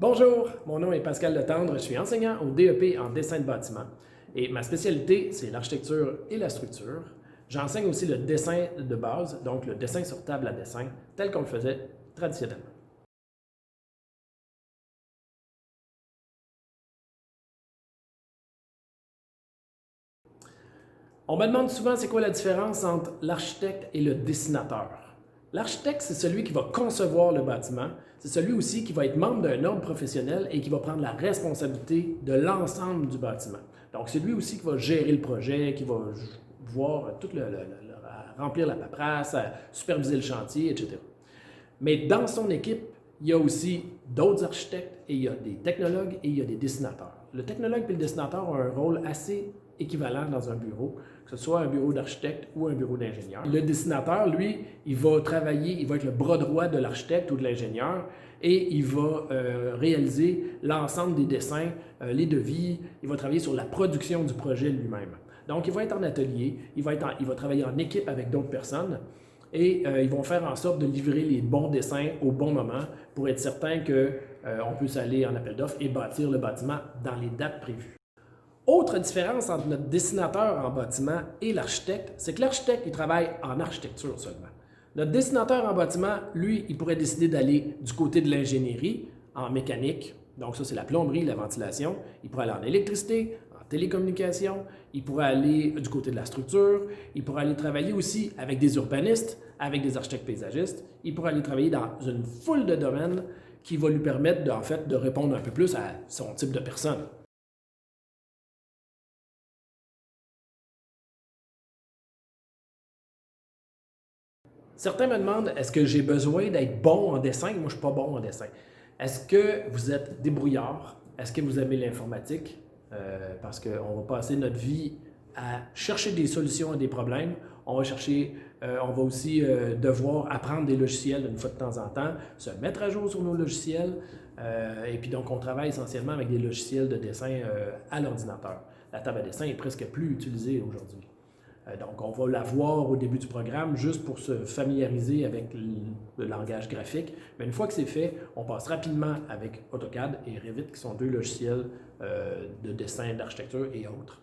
Bonjour, mon nom est Pascal Letendre, je suis enseignant au DEP en dessin de bâtiment et ma spécialité, c'est l'architecture et la structure. J'enseigne aussi le dessin de base, donc le dessin sur table à dessin, tel qu'on le faisait traditionnellement. On me demande souvent c'est quoi la différence entre l'architecte et le dessinateur. L'architecte, c'est celui qui va concevoir le bâtiment. C'est celui aussi qui va être membre d'un ordre professionnel et qui va prendre la responsabilité de l'ensemble du bâtiment. Donc, c'est lui aussi qui va gérer le projet, qui va voir remplir la paperasse, superviser le chantier, etc. Mais dans son équipe, il y a aussi d'autres architectes et il y a des technologues et il y a des dessinateurs. Le technologue et le dessinateur ont un rôle assez équivalent dans un bureau, que ce soit un bureau d'architecte ou un bureau d'ingénieur. Le dessinateur, lui, il va travailler, il va être le bras droit de l'architecte ou de l'ingénieur et il va réaliser l'ensemble des dessins, les devis, il va travailler sur la production du projet lui-même. Donc, il va être en atelier, il va travailler en équipe avec d'autres personnes et ils vont faire en sorte de livrer les bons dessins au bon moment pour être certain qu'on puisse aller en appel d'offres et bâtir le bâtiment dans les dates prévues. Autre différence entre notre dessinateur en bâtiment et l'architecte, c'est que l'architecte, il travaille en architecture seulement. Notre dessinateur en bâtiment, lui, il pourrait décider d'aller du côté de l'ingénierie, en mécanique, donc ça c'est la plomberie, la ventilation, il pourrait aller en électricité, en télécommunication, il pourrait aller du côté de la structure, il pourrait aller travailler aussi avec des urbanistes, avec des architectes paysagistes, il pourrait aller travailler dans une foule de domaines qui va lui permettre de répondre un peu plus à son type de personne. Certains me demandent, est-ce que j'ai besoin d'être bon en dessin? Moi, je ne suis pas bon en dessin. Est-ce que vous êtes débrouillard? Est-ce que vous aimez l'informatique? Parce qu'on va passer notre vie à chercher des solutions à des problèmes. On va aussi devoir apprendre des logiciels une fois de temps en temps, se mettre à jour sur nos logiciels. Et puis donc, on travaille essentiellement avec des logiciels de dessin à l'ordinateur. La table à dessin est presque plus utilisée aujourd'hui. Donc, on va la voir au début du programme juste pour se familiariser avec le langage graphique. Mais une fois que c'est fait, on passe rapidement avec AutoCAD et Revit, qui sont deux logiciels de dessin, d'architecture et autres.